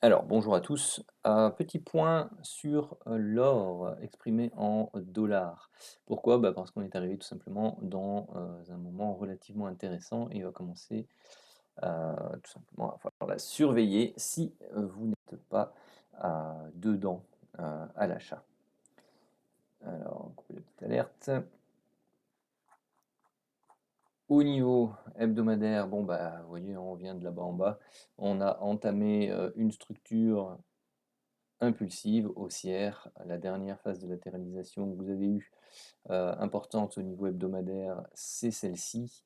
Alors, bonjour à tous. Petit point sur l'or exprimé en dollars. Pourquoi? Bah, parce qu'on est arrivé tout simplement dans un moment relativement intéressant et il va commencer tout simplement à falloir la surveiller si vous n'êtes pas dedans à l'achat. Alors, couper la petite alerte. Au niveau hebdomadaire, bon bah, vous voyez, on revient de là-bas en bas. On a entamé une structure impulsive, haussière. La dernière phase de latéralisation que vous avez eue, importante au niveau hebdomadaire, c'est celle-ci.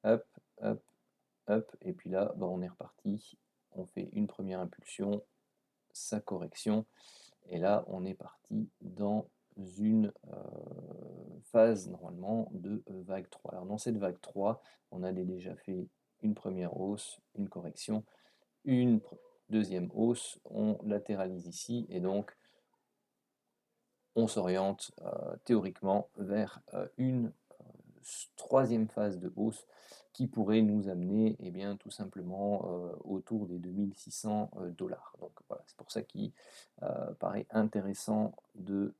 Hop, hop, hop, et puis là, bah, on est reparti. On fait une première impulsion, sa correction, et là, on est parti dans une phase normalement de vague 3. Alors dans cette vague 3, on a déjà fait une première hausse, une correction, une deuxième hausse, on latéralise ici, et donc on s'oriente théoriquement vers une troisième phase de hausse qui pourrait nous amener tout simplement autour des 2600 dollars. Donc voilà, c'est pour ça qu'il paraît intéressant de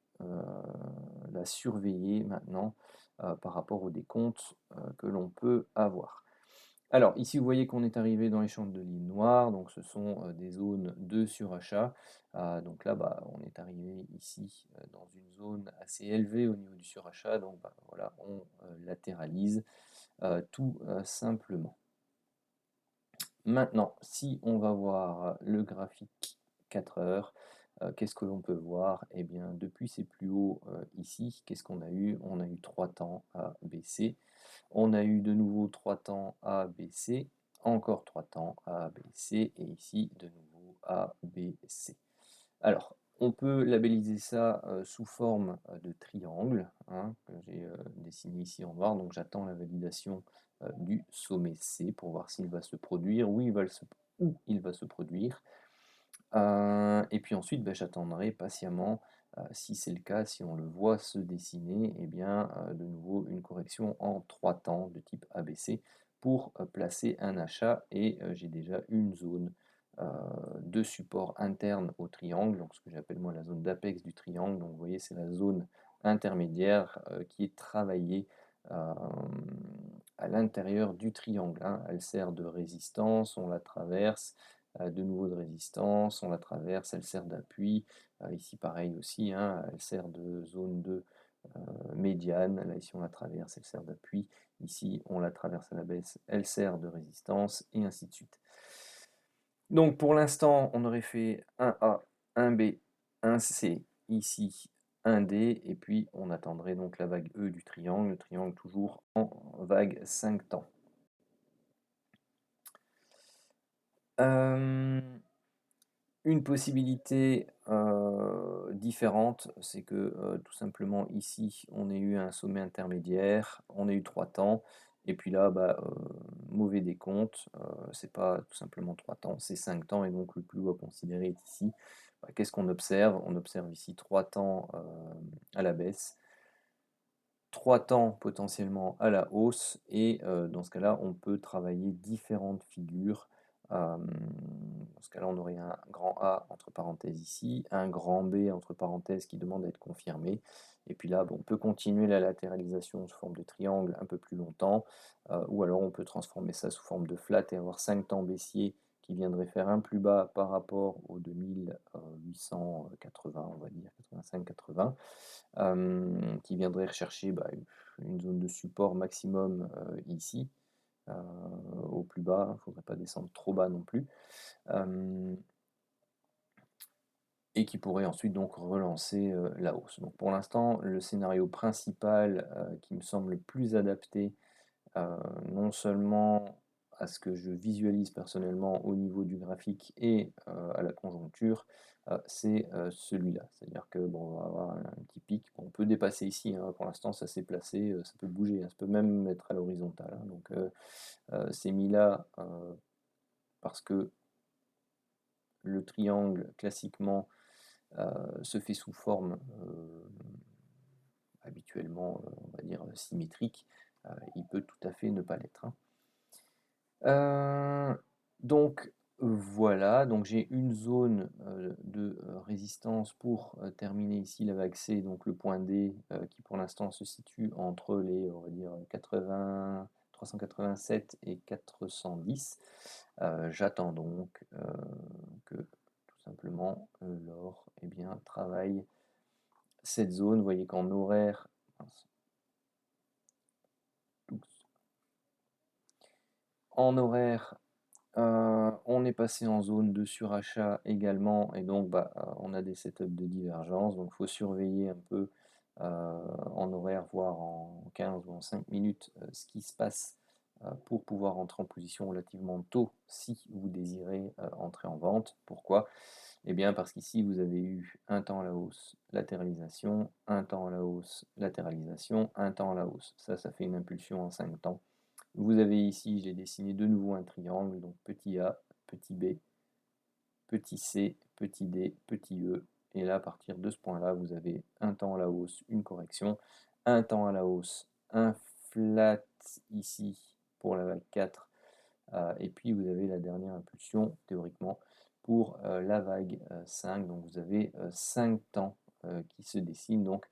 la surveiller maintenant par rapport aux décomptes que l'on peut avoir. Alors ici, vous voyez qu'on est arrivé dans l'échange de lignes noires, donc ce sont des zones de surachat. Donc là, bah, on est arrivé ici dans une zone assez élevée au niveau du surachat, donc bah, voilà, on latéralise tout simplement. Maintenant, si on va voir le graphique 4 heures, qu'est-ce que l'on peut voir? Eh bien, depuis ces plus hauts ici, qu'est-ce qu'on a eu? On a eu 3 temps à baisser. On a eu de nouveau 3 temps A, B, C, encore 3 temps A, B, C, et ici de nouveau A, B, C. Alors, on peut labelliser ça sous forme de triangle, hein, que j'ai dessiné ici en noir. Donc j'attends la validation du sommet C pour voir s'il va se produire, où il va se produire. Et puis ensuite, bah, j'attendrai patiemment, si c'est le cas, si on le voit se dessiner, eh bien, de nouveau une correction en 3 temps de type ABC pour placer un achat, et j'ai déjà une zone euh, de support interne au triangle, donc ce que j'appelle moi la zone d'apex du triangle. Donc vous voyez, c'est la zone intermédiaire qui est travaillée euh, à l'intérieur du triangle, hein. Elle sert de résistance, on la traverse, de nouveau de résistance, on la traverse, elle sert d'appui. Ici pareil aussi, hein, elle sert de zone de médiane. Là ici on la traverse, elle sert d'appui. Ici on la traverse à la baisse, elle sert de résistance, et ainsi de suite. Donc pour l'instant, on aurait fait un A, un B, un C, ici un D, et puis on attendrait donc la vague E du triangle, le triangle toujours en vague 5 temps. Une possibilité différente, c'est que tout simplement ici, on ait eu un sommet intermédiaire, on a eu 3 temps, et puis là, bah, mauvais décompte, c'est pas tout simplement 3 temps, c'est 5 temps, et donc le plus haut à considérer est ici. Bah, qu'est-ce qu'on observe? On observe ici 3 temps à la baisse, 3 temps potentiellement à la hausse, et dans ce cas-là, on peut travailler différentes figures. Dans ce cas-là, on aurait un grand A entre parenthèses ici, un grand B entre parenthèses qui demande à être confirmé, et puis là, bon, on peut continuer la latéralisation sous forme de triangle un peu plus longtemps, ou alors on peut transformer ça sous forme de flat et avoir 5 temps baissiers qui viendraient faire un plus bas par rapport aux 2880, on va dire, 85-80, qui viendrait rechercher bah, une zone de support maximum ici, au plus bas. Il ne faudrait pas descendre trop bas non plus, et qui pourrait ensuite donc relancer la hausse. Donc pour l'instant, le scénario principal qui me semble le plus adapté, non seulement à ce que je visualise personnellement au niveau du graphique et à la conjoncture, c'est celui-là. C'est-à-dire que bon, on va avoir un petit pic. Bon, on peut dépasser ici, hein, pour l'instant ça s'est placé, ça peut bouger, hein, ça peut même être à l'horizontale, hein. Donc c'est mis là parce que le triangle classiquement se fait sous forme habituellement, on va dire, symétrique. Il peut tout à fait ne pas l'être, hein. Donc Voilà, donc j'ai une zone, de, résistance pour, terminer ici la vague C, donc le point D, qui pour l'instant se situe entre les, on va dire, 387 et 410. J'attends donc, que tout simplement, l'or, eh bien, travaille cette zone. Vous voyez qu'en horaire mince, oups, en horaire, on est passé en zone de surachat également et donc bah, on a des setups de divergence, donc il faut surveiller un peu en horaire, voire en 15 ou en 5 minutes, ce qui se passe pour pouvoir entrer en position relativement tôt si vous désirez entrer en vente. Pourquoi? Eh bien parce qu'ici vous avez eu un temps à la hausse, latéralisation, un temps à la hausse, latéralisation, un temps à la hausse. Ça fait une impulsion en 5 temps. Vous avez ici, j'ai dessiné de nouveau un triangle, donc petit a, petit b, petit c, petit d, petit e. Et là, à partir de ce point-là, vous avez un temps à la hausse, une correction, un temps à la hausse, un flat ici pour la vague 4, et puis vous avez la dernière impulsion, théoriquement, pour la vague 5. Donc vous avez 5 temps qui se dessinent. Donc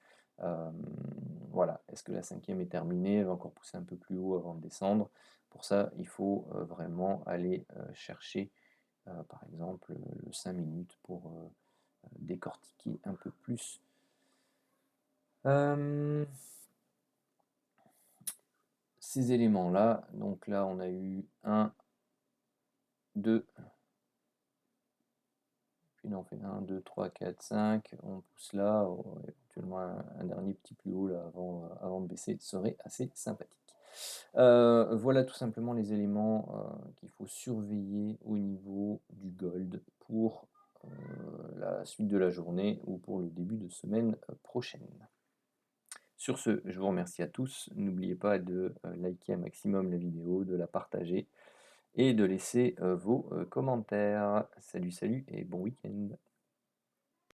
voilà, est-ce que la cinquième est terminée? Elle va encore pousser un peu plus haut avant de descendre. Pour ça, il faut vraiment aller chercher, par exemple, le 5 minutes pour décortiquer un peu plus. Euh, Ces éléments-là, donc là, on a eu 1, 2, puis là, on fait 1, 2, 3, 4, 5, on pousse là, éventuellement un dernier petit plus haut là, avant de baisser, serait assez sympathique. Voilà tout simplement les éléments qu'il faut surveiller au niveau du gold pour la suite de la journée ou pour le début de semaine prochaine. Sur ce, je vous remercie à tous. N'oubliez pas de liker un maximum la vidéo, de la partager et de laisser vos commentaires. Salut, salut et bon week-end.